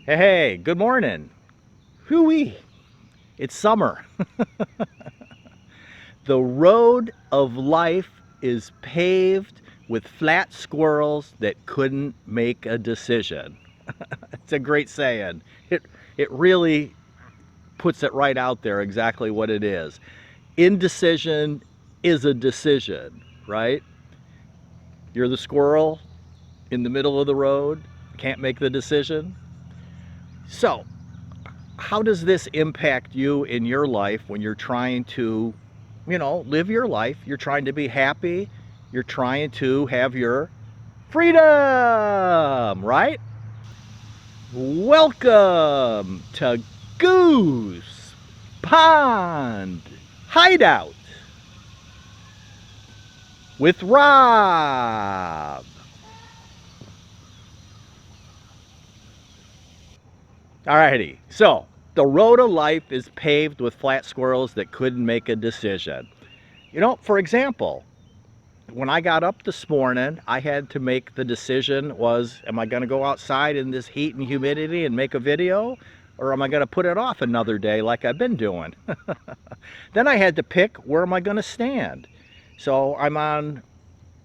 Hey, good morning. Hooey, it's summer. The road of life is paved with flat squirrels that couldn't make a decision. It's a great saying. It really puts it right out there exactly what it is. Indecision is a decision, right? You're the squirrel in the middle of the road, can't make the decision. So, how does this impact you in your life when you're trying to, live your life? You're trying to be happy. You're trying to have your freedom, right? Welcome to Goose Pond Hideout with Rob. Alrighty, so the road of life is paved with flat squirrels that couldn't make a decision. For example, when I got up this morning, I had to make the decision was, am I going to go outside in this heat and humidity and make a video? Or am I going to put it off another day like I've been doing? Then I had to pick, where am I going to stand? So I'm on,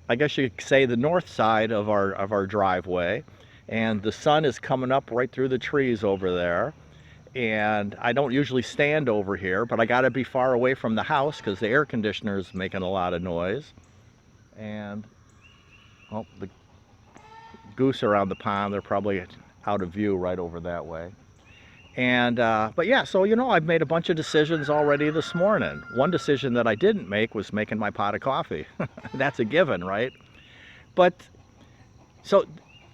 I guess you could say, the north side of our driveway. And the sun is coming up right through the trees over there. And I don't usually stand over here, but I got to be far away from the house because the air conditioner is making a lot of noise. And the goose around the pond, they're probably out of view right over that way. And but yeah, so I've made a bunch of decisions already this morning. One decision that I didn't make was making my pot of coffee. That's a given, right? But so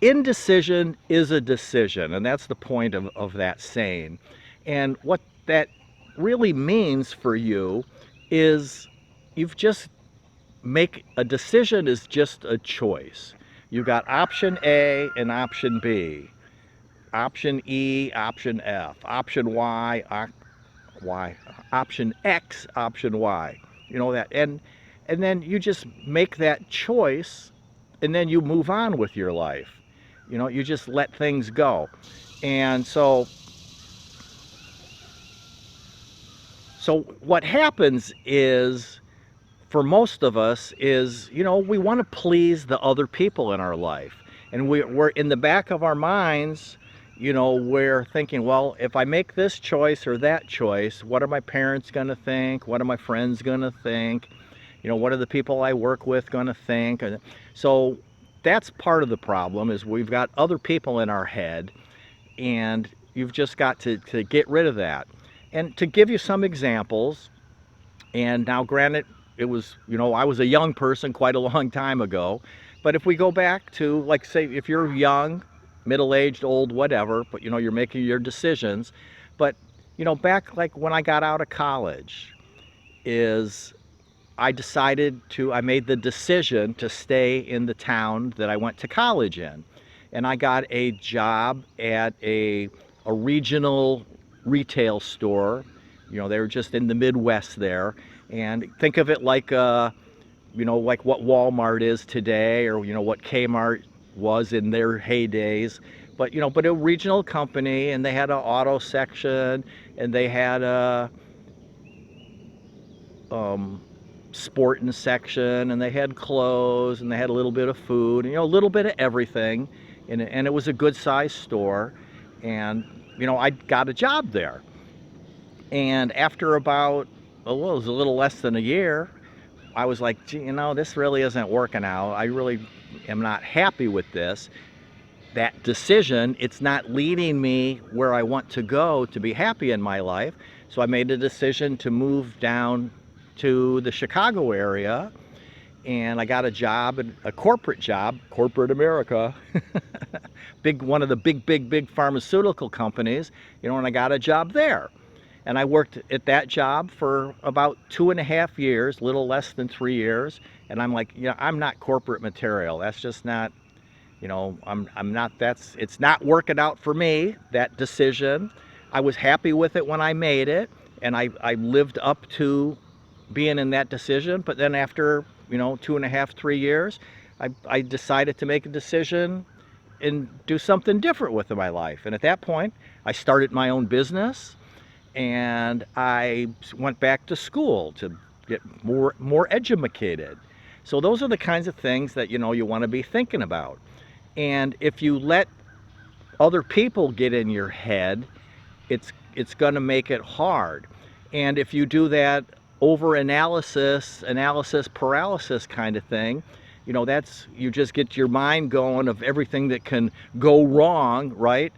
indecision is a decision, and that's the point of that saying. And what that really means for you is you've just make a decision is just a choice. You got option A and option B, option E, option F, option Y, option X, option Y. You know that, and then you just make that choice, and then you move on with your life. You just let things go, and so what happens is, for most of us, is we want to please the other people in our life, and we're in the back of our minds, we're thinking, well, if I make this choice or that choice, what are my parents going to think? What are my friends going to think? What are the people I work with going to think? So that's part of the problem, is we've got other people in our head, and you've just got to get rid of that. And to give you some examples, and now granted, it was, I was a young person quite a long time ago, but if we go back to, like, say, if you're young, middle-aged, old, whatever, but you're making your decisions, but back like when I got out of college, is I made the decision to stay in the town that I went to college in, and I got a job at a regional retail store. They were just in the Midwest there. And think of it like, like what Walmart is today, or, what Kmart was in their heydays. But a regional company, and they had an auto section, and they had a sporting section, and they had clothes, and they had a little bit of food, and, a little bit of everything. And it was a good sized store. And, I got a job there. And after about, it was a little less than a year, I was like, gee, this really isn't working out. I really am not happy with this. That decision, it's not leading me where I want to go to be happy in my life. So I made a decision to move down to the Chicago area, and I got a job, a corporate job, corporate America, one of the big pharmaceutical companies, and I got a job there. And I worked at that job for about 2.5 years, little less than 3 years. And I'm like, I'm not corporate material. That's just not, I'm not, it's not working out for me, that decision. I was happy with it when I made it, and I lived up to being in that decision. But then after, 2.5, 3 years, I decided to make a decision and do something different with my life. And at that point, I started my own business, and I went back to school to get more educated. So those are the kinds of things that you want to be thinking about. And if you let other people get in your head, it's going to make it hard. And if you do that over analysis paralysis kind of thing, you just get your mind going of everything that can go wrong, right?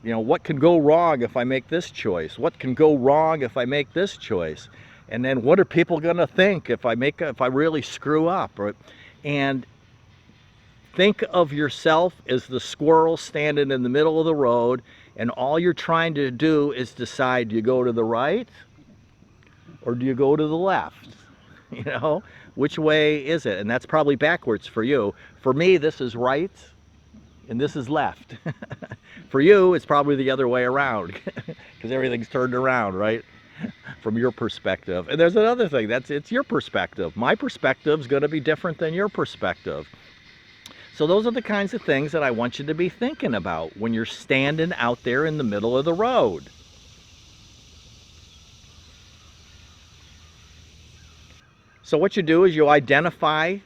What can go wrong if I make this choice? What can go wrong if I make this choice? And then what are people going to think if I really screw up? And think of yourself as the squirrel standing in the middle of the road, and all you're trying to do is decide, do you go to the right or do you go to the left? Which way is it? And that's probably backwards for you. For me, this is right and this is left. For you, it's probably the other way around, because everything's turned around, right? From your perspective. And there's another thing, it's your perspective. My perspective is going to be different than your perspective. So those are the kinds of things that I want you to be thinking about when you're standing out there in the middle of the road. So what you do is you identify,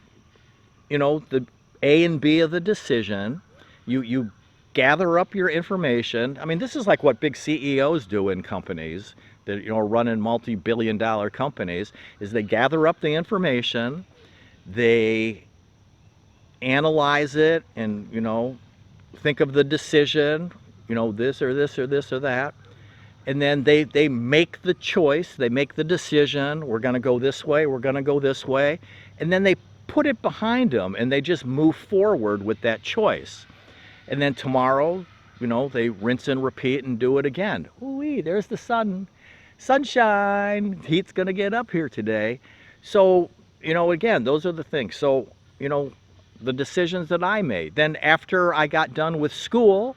the A and B of the decision. You gather up your information. I mean, this is like what big CEOs do in companies that are running multi-billion-dollar companies, is they gather up the information, they analyze it, and think of the decision, this or this or this or that, and then they make the choice, they make the decision, we're going to go this way, we're going to go this way, and then they put it behind them and they just move forward with that choice. And then tomorrow, they rinse and repeat and do it again. Ooh-wee, there's the sunshine, heat's going to get up here today. So, again, those are the things. So, the decisions that I made. Then after I got done with school,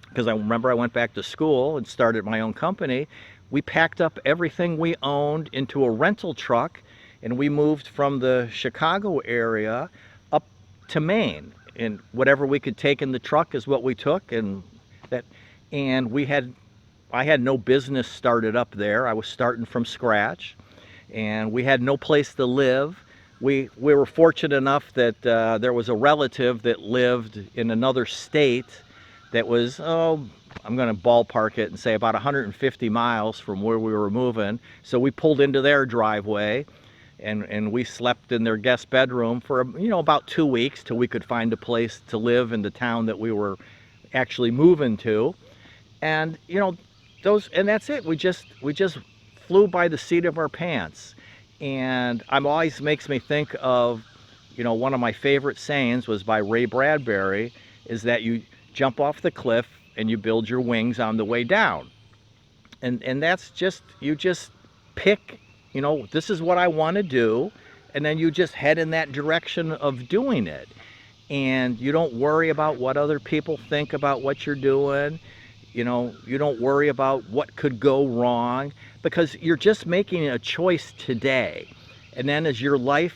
because I remember I went back to school and started my own company, we packed up everything we owned into a rental truck, and we moved from the Chicago area up to Maine. And whatever we could take in the truck is what we took, and I had no business started up there. I was starting from scratch, and we had no place to live. We were fortunate enough that there was a relative that lived in another state that was, I'm going to ballpark it and say about 150 miles from where we were moving. So we pulled into their driveway, and we slept in their guest bedroom for about 2 weeks till we could find a place to live in the town that we were actually moving to. And and that's it. We just flew by the seat of our pants. And always makes me think of, one of my favorite sayings was by Ray Bradbury, is that you jump off the cliff and you build your wings on the way down. And that's just, you just pick, this is what I want to do, and then you just head in that direction of doing it. And you don't worry about what other people think about what you're doing. You don't worry about what could go wrong, because you're just making a choice today. And then as your life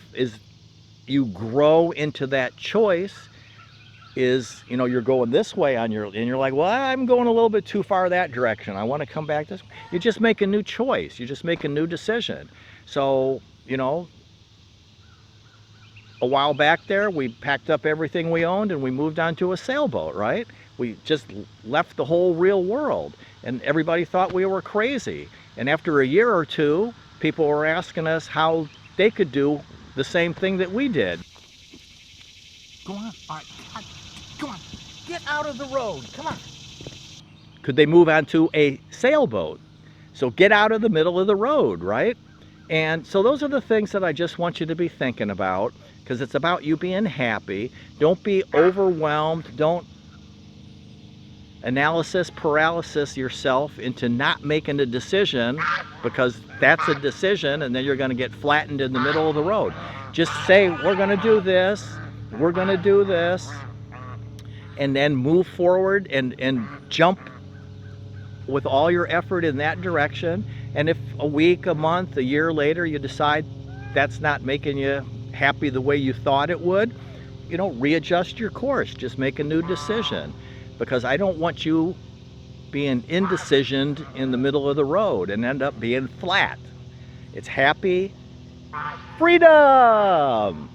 you grow into that choice, you're going this way and you're like, well, I'm going a little bit too far that direction, I want to come back this way. You just make a new choice, you just make a new decision. So a while back there, we packed up everything we owned and we moved onto a sailboat, right? We just left the whole real world, and everybody thought we were crazy. And after a year or two, people were asking us how they could do the same thing that we did. Go on, all right, come on, get out of the road, come on. Could they move onto a sailboat? So get out of the middle of the road, right? And so those are the things that I just want you to be thinking about, because it's about you being happy. Don't be overwhelmed. Don't analysis paralysis yourself into not making a decision, because that's a decision, and then you're going to get flattened in the middle of the road. Just say, we're going to do this, we're going to do this, and then move forward and jump with all your effort in that direction. And if a week, a month, a year later you decide that's not making you happy the way you thought it would, you know, readjust your course. Just make a new decision, because I don't want you being indecisioned in the middle of the road and end up being flat. It's happy freedom.